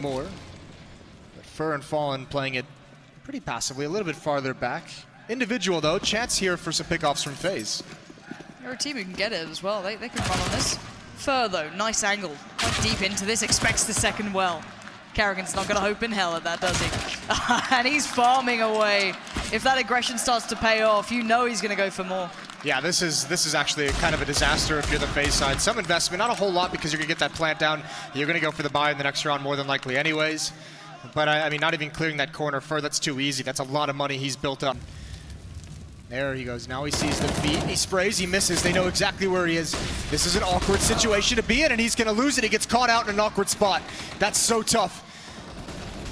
more. But Fur and Fallen playing it pretty passively, a little bit farther back. Individual though, chance here for some pickoffs from FaZe. They're a team who can get it as well. They can run on this. Fur though, nice angle. Quite deep into this, expects the second well. Karrigan's not gonna hope in hell at that, does he? And he's farming away. If that aggression starts to pay off, you know he's gonna go for more. Yeah, this is actually kind of a disaster if you're the FaZe side. Some investment, not a whole lot because you're gonna get that plant down. You're gonna go for the buy in the next round more than likely anyways. But I mean, not even clearing that corner, Fur, that's too easy. That's a lot of money he's built up. There he goes, now he sees the feet, he sprays, he misses, they know exactly where he is. This is an awkward situation to be in, and he's gonna lose it. He gets caught out in an awkward spot. That's so tough.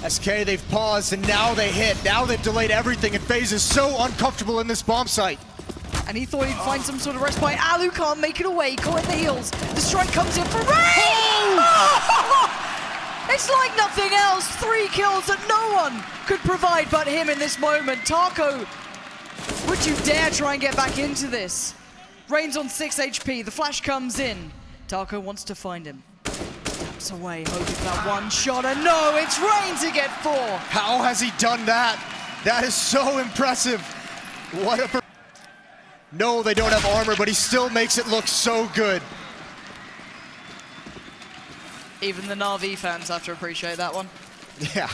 SK, they've paused, and now they hit. Now they've delayed everything, and FaZe is so uncomfortable in this bomb site. And he thought he'd find some sort of respite. Alu can't make it away, caught in the heels. The strike comes in for Ray! Oh! It's like nothing else. 3 kills that no one could provide but him in this moment. TaKo, would you dare try and get back into this? Rain's on 6 HP, the flash comes in. TaKo wants to find him. Taps away, hoping for that one shot, and no, it's Rain to get 4. How has he done that? That is so impressive. What a... No, they don't have armor, but he still makes it look so good. Even the Na'Vi fans have to appreciate that one. Yeah.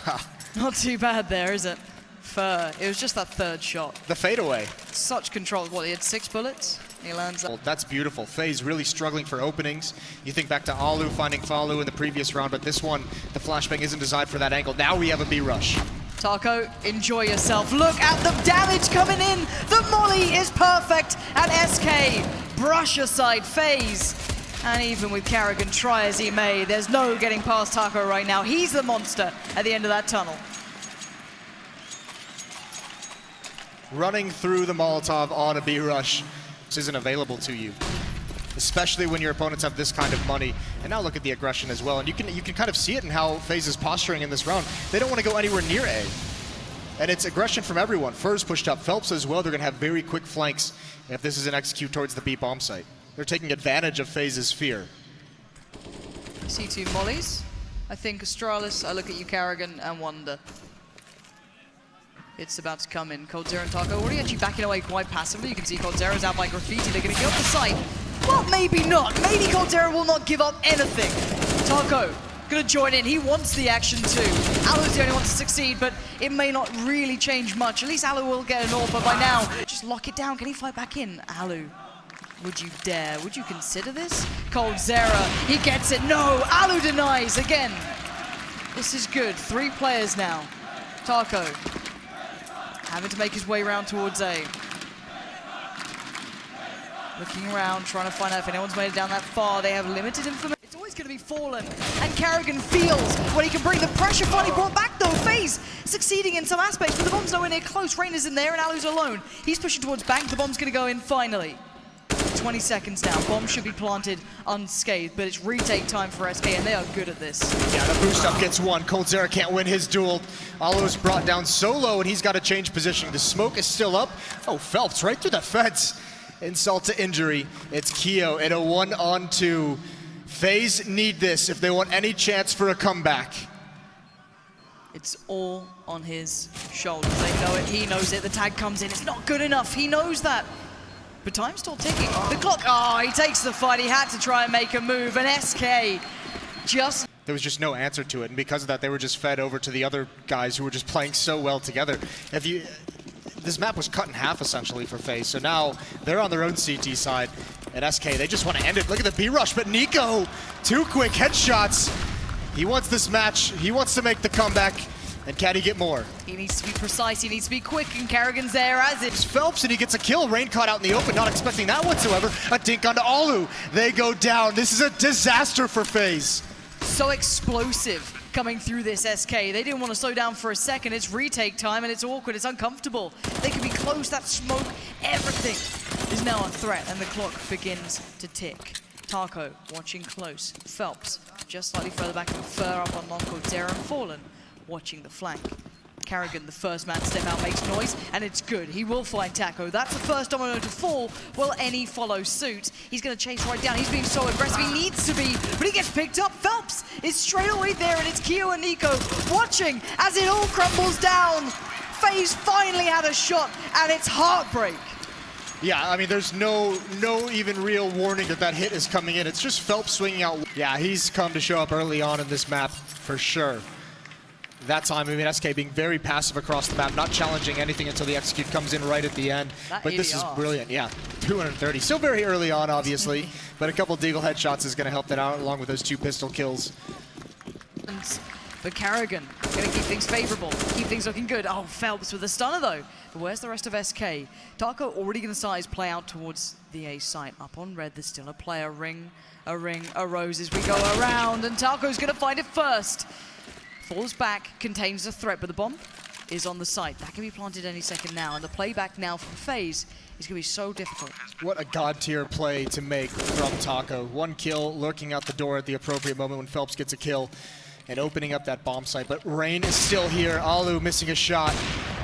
Not too bad there, is it? Fur. It was just that third shot. The fadeaway. Such control. What, he had 6 bullets? He lands that. Well, that's beautiful. FaZe really struggling for openings. You think back to Alu finding Falu in the previous round, but this one, the flashbang isn't designed for that angle. Now we have a B rush. TaKo, enjoy yourself. Look at the damage coming in. The molly is perfect. And SK brush aside FaZe. And even with Karrigan, try as he may, there's no getting past TaKo right now. He's the monster at the end of that tunnel. Running through the Molotov on a B rush, which isn't available to you, especially when your opponents have this kind of money. And now look at the aggression as well, and you can kind of see it in how FaZe is posturing in this round. They don't want to go anywhere near A, and it's aggression from everyone. Fur's pushed up, Phelps as well. They're going to have very quick flanks if this is an execute towards the B bomb site. They're taking advantage of FaZe's fear. I see 2 mollies. I think Astralis, I look at you Karrigan, and wonder. It's about to come in. coldzera and TaKo already actually backing away quite passively. You can see coldzera's out by Graffiti. They're going to give up the site. Well, maybe not. Maybe coldzera will not give up anything. TaKo going to join in. He wants the action too. Alu's the only one to succeed, but it may not really change much. At least Alu will get an AWP, but by now, just lock it down. Can he fight back in? Alu, would you dare? Would you consider this? coldzera, he gets it. No, Alu denies again. This is good. 3 players now. TaKo having to make his way around towards A. Looking around, trying to find out if anyone's made it down that far. They have limited information. It's always going to be Fallen, and Karrigan feels when he can bring the pressure. Finally brought back though. FaZe succeeding in some aspects, but the bomb's nowhere near close. Rain is in there, and Alu's alone. He's pushing towards bank. The bomb's going to go in finally. 20 seconds now. Bomb should be planted unscathed, but it's retake time for SK, and they are good at this. Yeah, the boost up gets 1. coldzera can't win his duel. Alu's brought down so low, and he's got to change position. The smoke is still up. Oh, Phelps right through the fence. Insult to injury. It's Keo in a 1-on-2. FaZe need this if they want any chance for a comeback. It's all on his shoulders. They know it. He knows it. The tag comes in. It's not good enough. He knows that. But time's still ticking. The clock, oh, he takes the fight. He had to try and make a move, and SK just... There was just no answer to it, and because of that, they were just fed over to the other guys who were just playing so well together. This map was cut in half, essentially, for FaZe, so now they're on their own CT side, and SK, they just want to end it. Look at the B-rush, but NiKo, 2 quick headshots. He wants this match. He wants to make the comeback. And can he get more? He needs to be precise, he needs to be quick, and Karrigan's there as It's Phelps, and he gets a kill. Rain caught out in the open, not expecting that whatsoever. A dink onto Alu. They go down. This is a disaster for FaZe. So explosive coming through this SK. They didn't want to slow down for a second. It's retake time, and it's awkward, it's uncomfortable. They can be close, that smoke, everything is now a threat, and the clock begins to tick. TaKo watching close. Phelps just slightly further back, and Fur up on long. coldzera and Fallen watching the flank. Carrigan, the first man to step out, makes noise, and it's good. He will find TaKo. That's the first domino to fall. Will any follow suit? He's going to chase right down. He's being so aggressive. He needs to be, but he gets picked up. Phelps is straight away there, and it's Keo and NiKo watching as it all crumbles down. FaZe finally had a shot, and it's heartbreak. Yeah, I mean, there's no even real warning that hit is coming in. It's just Phelps swinging out. Yeah, he's come to show up early on in this map for sure. That time, I mean, SK being very passive across the map, not challenging anything until the execute comes in right at the end. But this is brilliant, yeah. 230, still very early on, obviously, but a couple Deagle headshots is going to help that out, along with those 2 pistol kills. But Carrigan going to keep things favorable, keep things looking good. Oh, Phelps with a stunner though. But where's the rest of SK? TaKo already going to size play out towards the A site. Up on red, there's still a player. A rose as we go around, and TaKo's going to find it first. Falls back, contains a threat, but the bomb is on the site. That can be planted any second now, and the playback now from FaZe is going to be so difficult. What a god tier play to make from TaKo. 1 kill, lurking out the door at the appropriate moment when Phelps gets a kill, and opening up that bomb site. But Rain is still here. Alu missing a shot.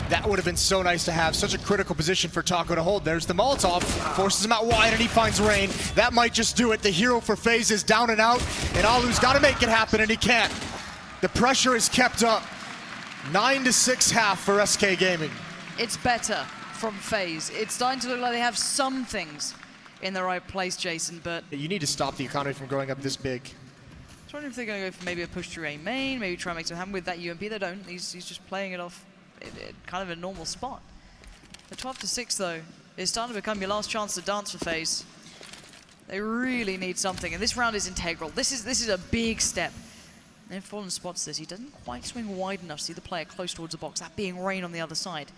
That would have been so nice to have. Such a critical position for TaKo to hold. There's the Molotov, forces him out wide, and he finds Rain. That might just do it. The hero for FaZe is down and out, and Alu's got to make it happen, and he can't. The pressure is kept up. 9-6 half for SK Gaming. It's better from FaZe. It's starting to look like they have some things in the right place, Jason, but... You need to stop the economy from growing up this big. I was wondering if they're going to go for maybe a push through A main, maybe try and make some happen with that UMP. They don't. He's just playing it off in kind of a normal spot. The 12-6, though, is starting to become your last chance to dance for FaZe. They really need something, and this round is integral. This is a big step. And if Fallen spots this, he doesn't quite swing wide enough to see the player close towards the box, that being Rain on the other side.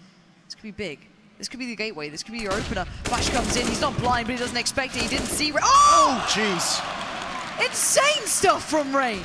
This could be big. This could be the gateway. This could be your opener. Flash comes in. He's not blind, but he doesn't expect it. He didn't see Rain. Oh! Jeez. Insane stuff from Rain.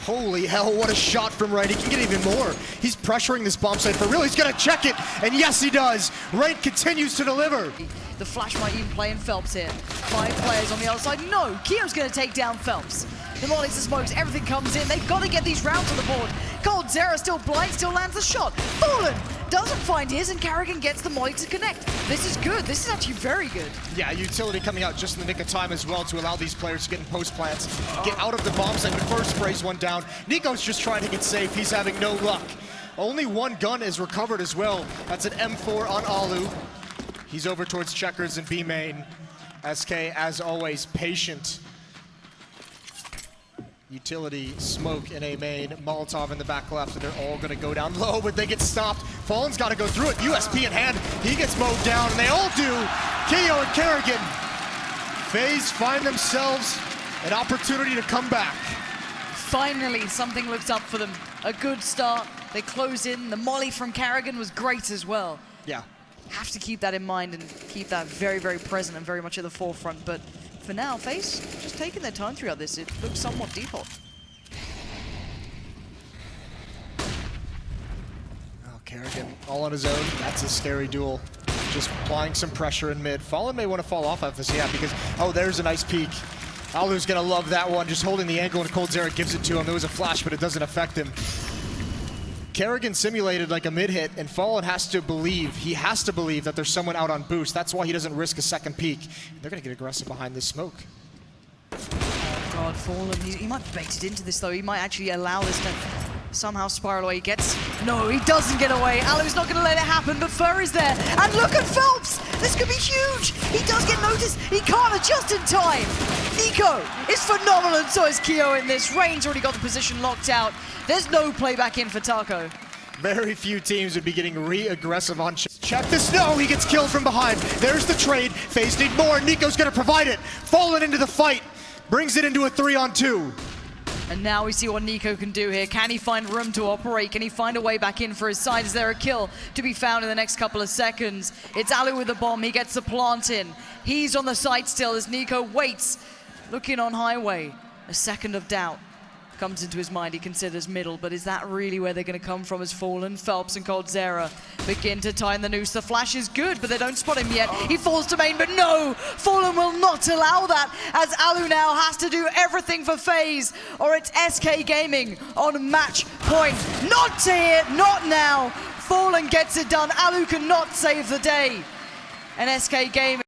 Holy hell, what a shot from Rain. He can get even more. He's pressuring this bomb site for real. He's going to check it, and yes, he does. Rain continues to deliver. The flash might even play in Phelps here. 5 players on the other side. No, Keo's going to take down Phelps. The mollies, the smokes, everything comes in. They've got to get these rounds on the board. coldzera still blind, still lands the shot. Fallen doesn't find his, and Carrigan gets the molly to connect. This is good. This is actually very good. Yeah, utility coming out just in the nick of time as well to allow these players to get in post plants, get out of the bomb site, but first sprays one down. NiKo's just trying to get safe. He's having no luck. Only 1 gun is recovered as well. That's an M4 on Alu. He's over towards checkers and B main. SK, as always, patient. Utility, smoke in A main, Molotov in the back left, and they're all gonna go down low, but they get stopped. Fallen's gotta go through it, USP in hand, he gets mowed down, and they all do. Keo and Carrigan. FaZe find themselves an opportunity to come back. Finally, something looks up for them. A good start, they close in. The molly from Carrigan was great as well. Yeah. Have to keep that in mind and keep that very, very present and very much at the forefront, but for now, FaZe just taking their time throughout this. It looks somewhat default. Oh, Carrigan all on his own. That's a scary duel. Just applying some pressure in mid. Fallen may want to fall off of this, yeah, because, oh, there's a nice peek. Alu's going to love that one, just holding the angle, and coldzera gives it to him. There was a flash, but it doesn't affect him. Carrigan simulated like a mid-hit, and Fallen has to believe that there's someone out on boost. That's why he doesn't risk a second peek. They're going to get aggressive behind this smoke. Oh God, Fallen, he might be baited into this though. He might actually allow this to somehow spiral away. No, he doesn't get away. Alu's not going to let it happen, but Fur is there. And look at Phelps! This could be huge! He does get noticed. He can't adjust in time. NiKo is phenomenal, and so is Keo in this. Rain's already got the position locked out. There's no playback in for TaKo. Very few teams would be getting re-aggressive on check this. No, he gets killed from behind. There's the trade. FaZe need more. NiKo's going to provide it. Fallen into the fight. Brings it into a 3-on-2. And now we see what NiKo can do here. Can he find room to operate? Can he find a way back in for his side? Is there a kill to be found in the next couple of seconds? It's Alu with the bomb. He gets the plant in. He's on the site still as NiKo waits. Looking on highway. A second of doubt comes into his mind. He considers middle, but is that really where they're going to come from as Fallen, Phelps, and coldzera begin to tie in the noose? The flash is good, but they don't spot him yet. He falls to main, but no! Fallen will not allow that, as Alu now has to do everything for FaZe, or it's SK Gaming on match point. Not here, not now. Fallen gets it done. Alu cannot save the day. And SK Gaming